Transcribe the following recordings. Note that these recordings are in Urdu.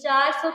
400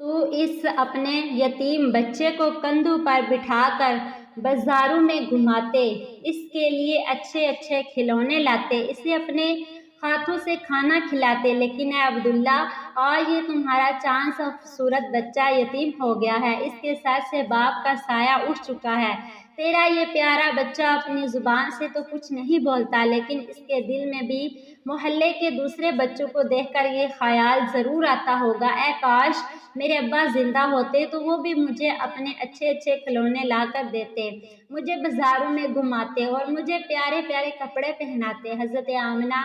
تو اس اپنے یتیم بچے کو کندھوں پر بٹھا کر بازاروں میں گھماتے، اس کے لیے اچھے اچھے کھلونے لاتے، اسے اپنے ہاتھوں سے کھانا کھلاتے، لیکن اے عبداللہ، آج یہ تمہارا چاند سا خوبصورت بچہ یتیم ہو گیا ہے، اس کے سر سے باپ کا سایہ اٹھ چکا ہے۔ تیرا یہ پیارا بچہ اپنی زبان سے تو کچھ نہیں بولتا، لیکن اس کے دل میں بھی محلے کے دوسرے بچوں کو دیکھ کر یہ خیال ضرور آتا ہوگا، اے کاش میرے ابا زندہ ہوتے تو وہ بھی مجھے اپنے اچھے اچھے کھلونے لا کر دیتے، مجھے بازاروں میں گھماتے اور مجھے پیارے پیارے کپڑے پہناتے۔ حضرت آمنہ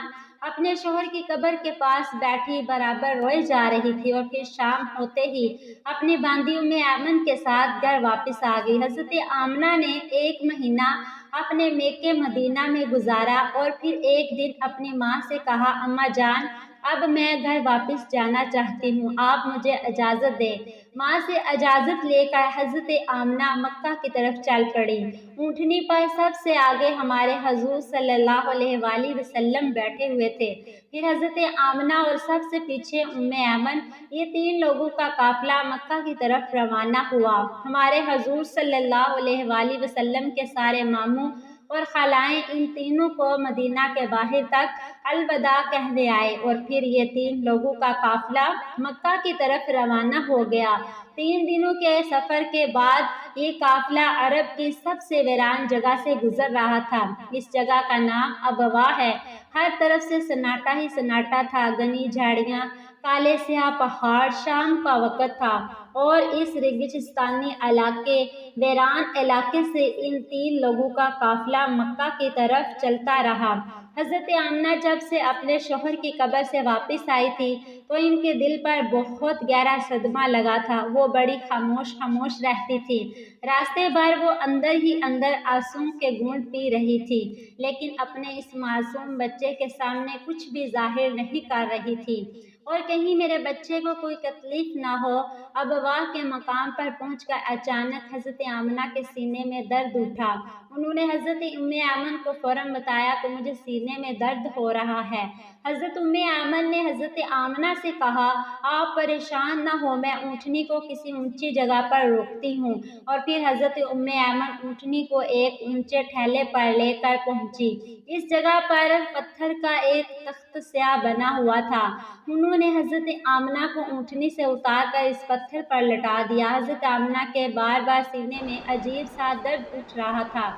اپنے شوہر کی قبر کے پاس بیٹھی برابر روئے جا رہی تھی، اور پھر شام ہوتے ہی اپنی باندی ایمن کے ساتھ گھر واپس آ گئی۔ حضرت آمنہ نے 1 مہینہ اپنے میکے مدینہ میں گزارا اور پھر ایک دن اپنی ماں سے کہا، اماں جان، اب میں گھر واپس جانا چاہتی ہوں، آپ مجھے اجازت دیں۔ ماں سے اجازت لے کر حضرت آمنہ مکہ کی طرف چل پڑی۔ اونٹنی پر سب سے آگے ہمارے حضور صلی اللہ علیہ وآلہ وسلم بیٹھے ہوئے تھے، پھر حضرت آمنہ اور سب سے پیچھے ایمن، یہ 3 لوگوں کا قافلہ مکہ کی طرف روانہ ہوا۔ ہمارے حضور صلی اللہ علیہ وآلہ وسلم کے سارے ماموں اور خالائیں ان تینوں کو مدینہ کے باہر تک الوداع کہنے آئے، اور پھر یہ 3 لوگوں کا قافلہ مکہ کی طرف روانہ ہو گیا۔ 3 دنوں کے سفر کے بعد یہ قافلہ عرب کی سب سے ویران جگہ سے گزر رہا تھا۔ اس جگہ کا نام ابواء ہے۔ ہر طرف سے سناٹا ہی سناٹا تھا، گھنی جھاڑیاں، کالے سیاہ پہاڑ، شام کا وقت تھا، اور اس ریگستانی علاقے، ویران علاقے سے ان 3 لوگوں کا قافلہ مکہ کی طرف چلتا رہا۔ حضرت آمنہ جب سے اپنے شوہر کی قبر سے واپس آئی تھی تو ان کے دل پر بہت گہرا صدمہ لگا تھا، وہ بڑی خاموش رہتی تھی، راستے بھر وہ اندر ہی اندر آنسوؤں کے گھونٹ پی رہی تھی، لیکن اپنے اس معصوم بچے کے سامنے کچھ بھی ظاہر نہیں کر رہی تھی، اور کہیں میرے بچے کو کوئی تکلیف نہ ہو۔ ابواء کے مقام پر پہنچ کر اچانک حضرت آمنہ کے سینے میں درد اٹھا۔ انہوں نے حضرت ایمن کو فوراً بتایا کہ مجھے سینے میں درد ہو رہا ہے۔ حضرت ایمن نے حضرت آمنہ سے کہا، آپ پریشان نہ ہو، میں اونٹنی کو کسی اونچی جگہ پر روکتی ہوں، اور پھر حضرت ایمن اونٹنی کو ایک اونچے ٹھیلے پر لے کر پہنچی۔ اس جگہ پر پتھر کا ایک تخت سیاہ بنا ہوا تھا، انہوں نے حضرت آمنہ کو اونٹنی سے اتار کر اس پتھر پر لٹا دیا۔ حضرت آمنہ کے بار بار سینے میں عجیب سا درد اٹھ رہا تھا،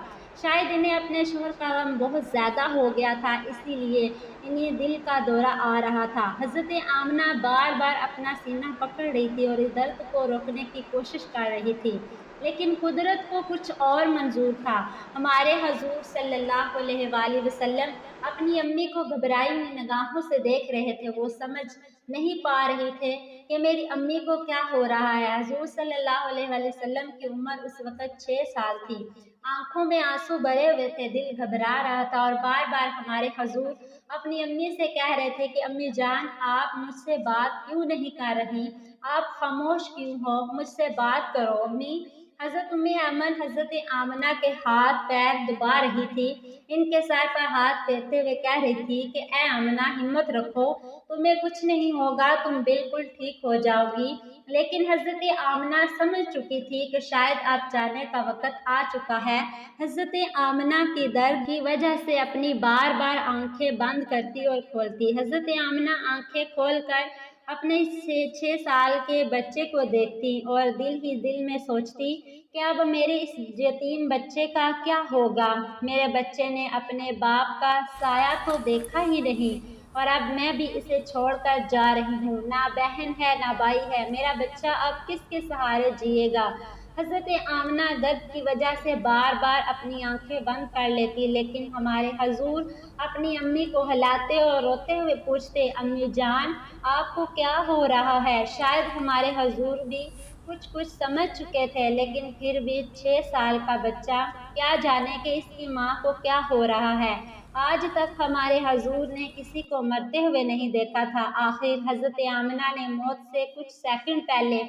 شاید انہیں اپنے شوہر کا غم بہت زیادہ ہو گیا تھا، اسی لیے انہیں دل کا دورہ آ رہا تھا۔ حضرت آمنہ بار بار اپنا سینہ پکڑ رہی تھی اور اس درد کو روکنے کی کوشش کر رہی تھی، لیکن قدرت کو کچھ اور منظور تھا۔ ہمارے حضور صلی اللہ علیہ وآلہ وسلم اپنی امی کو گھبرائی ہوئی نگاہوں سے دیکھ رہے تھے، وہ سمجھ نہیں پا رہے تھے کہ میری امی کو کیا ہو رہا ہے۔ حضور صلی اللہ علیہ وآلہ وسلم کی عمر اس وقت 6 سال تھی، آنکھوں میں آنسو بھرے ہوئے تھے، دل گھبرا رہا تھا، اور بار بار ہمارے حضور اپنی امی سے کہہ رہے تھے کہ امی جان، آپ مجھ سے بات کیوں نہیں کر رہی، آپ خاموش کیوں ہو، مجھ سے بات کرو امی۔ حضرت ایمن حضرت آمنہ کے ہاتھ پیر دبا رہی تھی، ان کے سر پر ہاتھ پھیرتے ہوئے کہہ رہی تھی کہ اے آمنہ، ہمت رکھو، تمہیں کچھ نہیں ہوگا، تم بالکل ٹھیک ہو جاؤ گی۔ لیکن حضرت آمنہ سمجھ چکی تھی کہ شاید اب جانے کا وقت آ چکا ہے۔ حضرت آمنہ کی درد کی وجہ سے اپنی بار بار آنکھیں بند کرتی اور کھولتی۔ حضرت آمنہ آنکھیں کھول کر اپنے 6 سال کے بچے کو دیکھتی اور دل ہی دل میں سوچتی کہ اب میرے اس یتیم بچے کا کیا ہوگا، میرے بچے نے اپنے باپ کا سایہ تو دیکھا ہی نہیں، اور اب میں بھی اسے چھوڑ کر جا رہی ہوں، نہ بہن ہے نہ بھائی ہے، میرا بچہ اب کس کے سہارے جیے گا۔ حضرت آمنہ درد کی وجہ سے بار بار اپنی آنکھیں بند کر لیتی، لیکن ہمارے حضور اپنی امی کو ہلاتے اور روتے ہوئے پوچھتے، امی جان، آپ کو کیا ہو رہا ہے؟ شاید ہمارے حضور بھی کچھ سمجھ چکے تھے، لیکن پھر بھی 6 سال کا بچہ کیا جانے کہ اس کی ماں کو کیا ہو رہا ہے۔ آج تک ہمارے حضور نے کسی کو مرتے ہوئے نہیں دیکھا تھا۔ آخر حضرت آمنہ نے موت سے کچھ سیکنڈ پہلے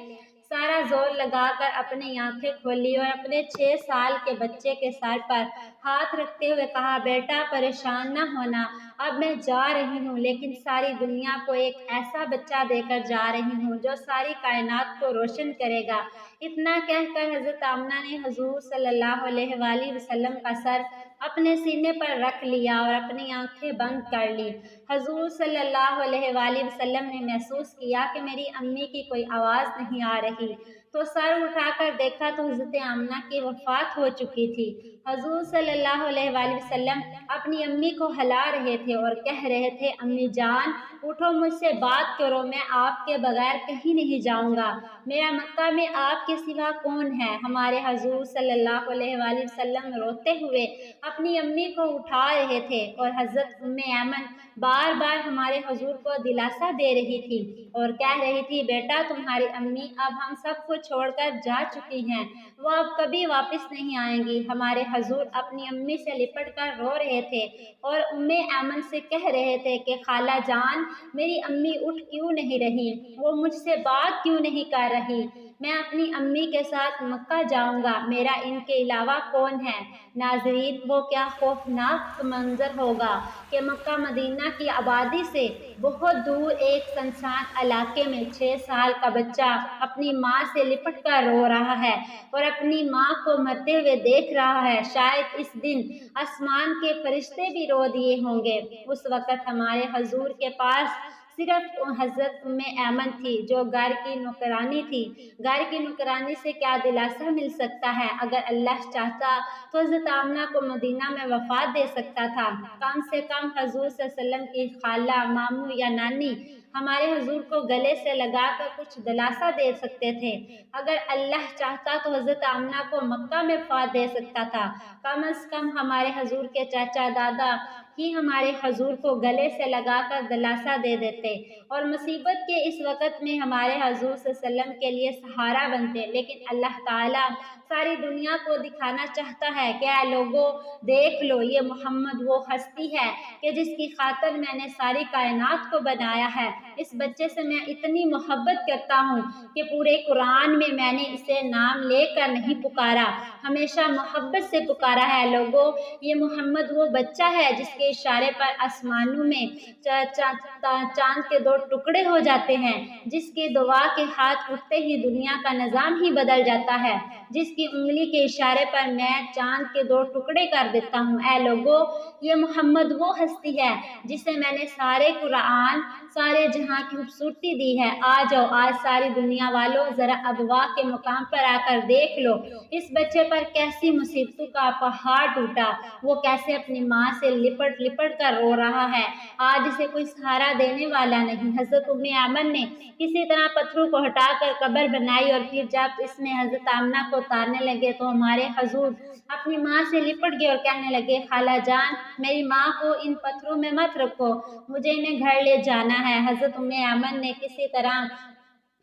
سارا زور لگا کر اپنی آنکھیں کھولی اور اپنے 6 سال کے بچے کے سر پر ہاتھ رکھتے ہوئے کہا، بیٹا پریشان نہ ہونا، اب میں جا رہی ہوں، لیکن ساری دنیا کو ایک ایسا بچہ دے کر جا رہی ہوں جو ساری کائنات کو روشن کرے گا۔ اتنا کہہ کر حضرت آمنہ نے حضور صلی اللہ علیہ وآلہ وسلم کا سر اپنے سینے پر رکھ لیا اور اپنی آنکھیں بند کر لی۔ حضور صلی اللہ علیہ وآلہ وسلم نے محسوس کیا کہ میری امی کی کوئی آواز نہیں آ رہی، تو سر اٹھا کر دیکھا تو حضرت آمنہ کی وفات ہو چکی تھی۔ حضور صلی اللہ علیہ وآلہ وسلم اپنی امی کو ہلا رہے تھے اور کہہ رہے تھے، امی جان اٹھو، مجھ سے بات کرو، میں آپ کے بغیر کہیں نہیں جاؤں گا۔ میرا مکہ میں آپ کے سوا کون ہے؟ ہمارے حضور صلی اللہ علیہ وآلہ وسلم روتے ہوئے اپنی امی کو اٹھا رہے تھے، اور حضرت ام ایمن بار بار ہمارے حضور کو دلاسا دے رہی تھی اور کہہ رہی تھی، بیٹا تمہاری امی اب ہم سب کو چھوڑ کر جا چکی ہیں، وہ اب کبھی واپس نہیں آئیں گی۔ ہمارے حضور اپنی امی سے لپٹ کر رو رہے تھے اور ام ایمن سے کہہ رہے تھے کہ خالہ جان میری امی اٹھ کیوں نہیں رہی، وہ مجھ سے بات کیوں نہیں کر رہی، میں اپنی امی کے ساتھ مکہ جاؤں گا، میرا ان کے علاوہ کون ہے؟ ناظرین، وہ کیا خوفناک منظر ہوگا کہ مکہ مدینہ کی آبادی سے بہت دور ایک سنسان علاقے میں 6 سال کا بچہ اپنی ماں سے لپٹ کر رو رہا ہے اور اپنی ماں کو مرتے ہوئے دیکھ رہا ہے۔ شاید اس دن آسمان کے فرشتے بھی رو دیے ہوں گے۔ اس وقت ہمارے حضور کے پاس صرف حضرت ام ایمن تھی جو گھر کی نوکرانی تھی۔ گھر کی نوکرانی سے کیا دلاسا مل سکتا ہے؟ اگر اللہ چاہتا تو حضرت آمنہ کو مدینہ میں وفات دے سکتا تھا، کم سے کم حضور صلی اللہ علیہ وسلم کی خالہ، ماموں یا نانی ہمارے حضور کو گلے سے لگا کر کچھ دلاسا دے سکتے تھے۔ اگر اللہ چاہتا تو حضرت آمنہ کو مکہ میں وفات دے سکتا تھا، کم از کم ہمارے حضور کے چاچا دادا ہی ہمارے حضور کو گلے سے لگا کر دلاسا دے دیتے اور مصیبت کے اس وقت میں ہمارے حضور صلی اللہ علیہ وسلم کے لیے سہارا بنتے۔ لیکن اللہ تعالیٰ ساری دنیا کو دکھانا چاہتا ہے کہ اے لوگوں دیکھ لو، یہ محمد وہ ہستی ہے کہ جس کی خاطر میں نے ساری کائنات کو بنایا ہے۔ اس بچے سے میں اتنی محبت کرتا ہوں کہ پورے قرآن میں نے اسے نام لے کر نہیں پکارا، ہمیشہ محبت سے پکارا ہے۔ لوگوں، یہ محمد وہ بچہ ہے جس کے اشارے پر آسمانوں میں چاند کے 2 ٹکڑے ہو جاتے ہیں، جس کے دعا کے ہاتھ اٹھتے ہی دنیا کا نظام ہی بدل جاتا ہے، جس کی انگلی کے اشارے پر میں چاند کے 2 ٹکڑے کر دیتا ہوں۔ اے لوگوں، یہ محمد وہ ہستی ہے جسے میں نے سارے قرآن، سارے جہاں کی خوبصورتی دی ہے۔ آ جاؤ، آج ساری دنیا والوں ذرا ابوا کے مقام پر آ کر دیکھ لو، اس بچے پر کیسی مصیبتوں کا پہاڑ ٹوٹا، وہ کیسے اپنی ماں سے لپٹ لپٹ کر رو رہا ہے، آج اسے کوئی سہارا دینے والا نہیں۔ حضرت ام ایمن نے کسی طرح پتھروں کو ہٹا کر قبر بنائی اور پھر جب اس میں حضرت آمنہ کو اتارنے لگے تو ہمارے حضور اپنی ماں سے لپٹ گئے اور کہنے لگے، خالہ جان میری ماں کو ان پتھروں میں مت رکھو، مجھے انہیں گھر لے جانا ہے۔ حضرت ام ایمن نے کسی طرح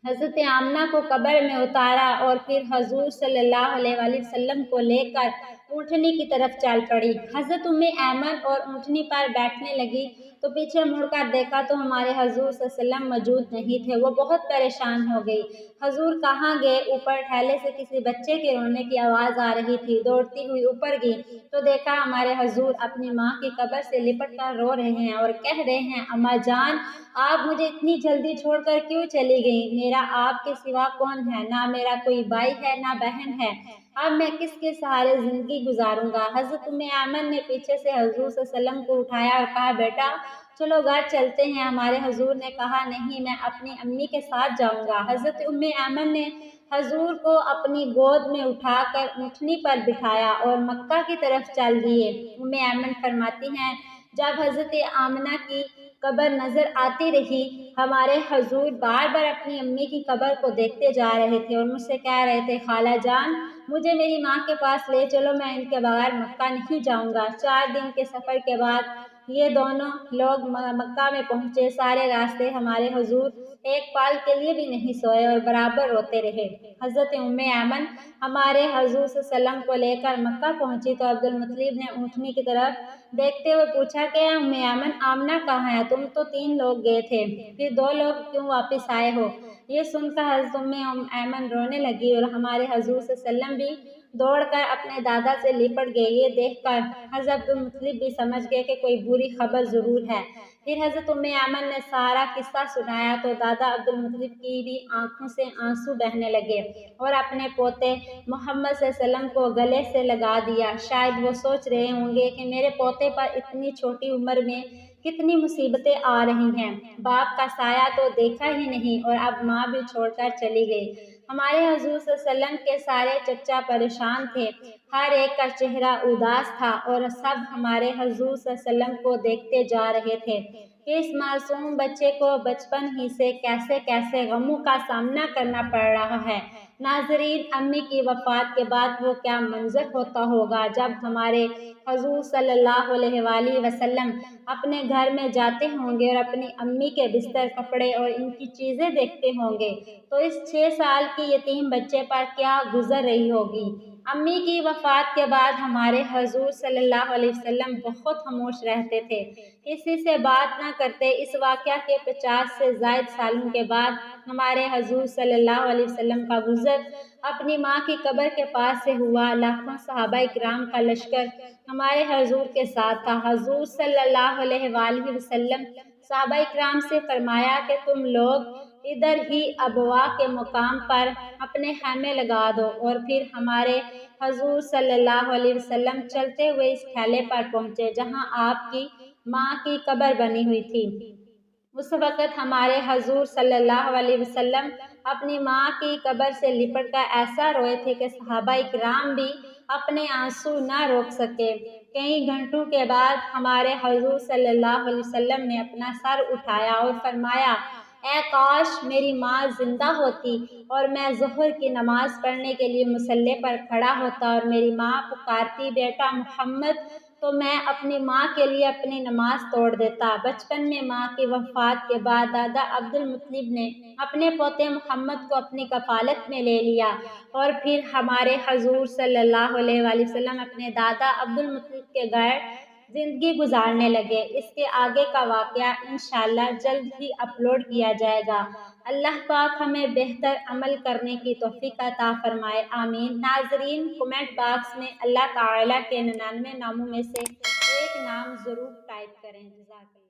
حضرت آمنہ کو قبر میں اتارا اور پھر حضور صلی اللہ علیہ وآلہ وسلم کو لے کر اونٹنی کی طرف چل پڑی۔ حضرت ام ایمن اور اونٹنی پر بیٹھنے لگی تو پیچھے مڑ کر دیکھا تو ہمارے حضور صلی اللہ علیہ وسلم موجود نہیں تھے۔ وہ بہت پریشان ہو گئی، حضور کہاں گئے؟ اوپر ٹھیلے سے کسی بچے کے رونے کی آواز آ رہی تھی۔ دوڑتی ہوئی اوپر گئی تو دیکھا ہمارے حضور اپنی ماں کی قبر سے لپٹ کر رو رہے ہیں اور کہہ رہے ہیں، اماں جان آپ مجھے اتنی جلدی چھوڑ کر کیوں چلی گئیں؟ میرا آپ کے سوا کون ہے؟ نہ میرا کوئی بھائی ہے نہ بہن ہے، اب میں کس کے سہارے زندگی گزاروں گا؟ حضرت ام ایمن نے پیچھے سے حضور صلی اللہ علیہ وسلم کو اٹھایا اور کہا، بیٹا چلو گھر چلتے ہیں۔ ہمارے حضور نے کہا، نہیں میں اپنی امی کے ساتھ جاؤں گا۔ حضرت ام ایمن نے حضور کو اپنی گود میں اٹھا کر اونٹنی پر بٹھایا اور مکہ کی طرف چل دیے۔ ام ایمن فرماتی ہیں، جب حضرت آمنہ کی قبر نظر آتی رہی، ہمارے حضور بار بار اپنی امی کی قبر کو دیکھتے جا رہے تھے اور مجھ سے کہہ رہے تھے، خالہ جان مجھے میری ماں کے پاس لے چلو، میں ان کے بغیر مکہ نہیں جاؤں گا۔ 4 دن کے سفر کے بعد یہ دونوں لوگ مکہ میں پہنچے۔ سارے راستے ہمارے حضور ایک پال کے لیے بھی نہیں سوئے اور برابر روتے رہے۔ حضرت ام ایمن ہمارے حضور صلی اللہ علیہ وسلم کو لے کر مکہ پہنچی تو عبد المطلب نے اونٹنی کی طرف دیکھتے ہوئے پوچھا کہ ام ایمن آمنہ کہاں ہے؟ تم تو 3 لوگ گئے تھے، پھر 2 لوگ کیوں واپس آئے ہو؟ یہ سن کر حضرت ام ایمن رونے لگی اور ہمارے حضور صلی اللہ علیہ وسلم بھی دوڑ کر اپنے دادا سے لپٹ گئے۔ یہ دیکھ کر حضرت عبدالمطلب بھی سمجھ گئے کہ کوئی بری خبر ضرور ہے۔ پھر حضرت ایمن نے سارا قصہ سنایا تو دادا عبدالمطلب کی بھی آنکھوں سے آنسو بہنے لگے اور اپنے پوتے محمد صلی اللہ علیہ وسلم کو گلے سے لگا دیا۔ شاید وہ سوچ رہے ہوں گے کہ میرے پوتے پر اتنی چھوٹی عمر میں کتنی مصیبتیں آ رہی ہیں، باپ کا سایہ تو دیکھا ہی نہیں اور اب ماں بھی چھوڑ کر چلی گئی۔ ہمارے حضور صلی اللہ علیہ وسلم کے سارے چچا پریشان تھے، ہر ایک کا چہرہ اداس تھا اور سب ہمارے حضور صلی اللہ علیہ وسلم کو دیکھتے جا رہے تھے کہ اس معصوم بچے کو بچپن ہی سے کیسے کیسے غموں کا سامنا کرنا پڑ رہا ہے۔ ناظرین، امی کی وفات کے بعد وہ کیا منظر ہوتا ہوگا جب ہمارے حضور صلی اللہ علیہ وآلہ وسلم اپنے گھر میں جاتے ہوں گے اور اپنی امی کے بستر، کپڑے اور ان کی چیزیں دیکھتے ہوں گے تو اس 6 سال کی یتیم بچے پر کیا گزر رہی ہوگی۔ امی کی وفات کے بعد ہمارے حضور صلی اللہ علیہ وسلم بہت خاموش رہتے تھے، کسی سے بات نہ کرتے۔ اس واقعہ کے 50 سے زائد سالوں کے بعد ہمارے حضور صلی اللہ علیہ وسلم کا گزر اپنی ماں کی قبر کے پاس سے ہوا۔ لاکھوں صحابہ کرام کا لشکر ہمارے حضور کے ساتھ تھا۔ حضور صلی اللہ علیہ وآلہ وسلم صحابہ کرام سے فرمایا کہ تم لوگ ادھر ہی ابواء کے مقام پر اپنے خیمے لگا دو، اور پھر ہمارے حضور صلی اللہ علیہ وسلم چلتے ہوئے اس ٹھیلے پر پہنچے جہاں آپ کی ماں کی قبر بنی ہوئی تھی۔ اس وقت ہمارے حضور صلی اللہ علیہ وسلم اپنی ماں کی قبر سے لپٹ کر ایسا روئے تھے کہ صحابہ کرام بھی اپنے آنسو نہ روک سکے۔ کئی گھنٹوں کے بعد ہمارے حضور صلی اللہ علیہ وسلم نے اپنا سر اٹھایا اور فرمایا، اے کاش میری ماں زندہ ہوتی اور میں ظہر کی نماز پڑھنے کے لیے مصلی پر کھڑا ہوتا اور میری ماں پکارتی بیٹا محمد، تو میں اپنی ماں کے لیے اپنی نماز توڑ دیتا۔ بچپن میں ماں کی وفات کے بعد دادا عبدالمطلب نے اپنے پوتے محمد کو اپنی کفالت میں لے لیا اور پھر ہمارے حضور صلی اللہ علیہ وآلہ وسلم اپنے دادا عبدالمطلب کے گھر زندگی گزارنے لگے۔ اس کے آگے کا واقعہ انشاءاللہ جلد ہی اپلوڈ کیا جائے گا۔ اللہ پاک ہمیں بہتر عمل کرنے کی توفیق عطا فرمائے، آمین۔ ناظرین، کمنٹ باکس میں اللہ تعالیٰ کے 99 ناموں میں سے ایک نام ضرور ٹائپ کریں۔ جزاک اللہ۔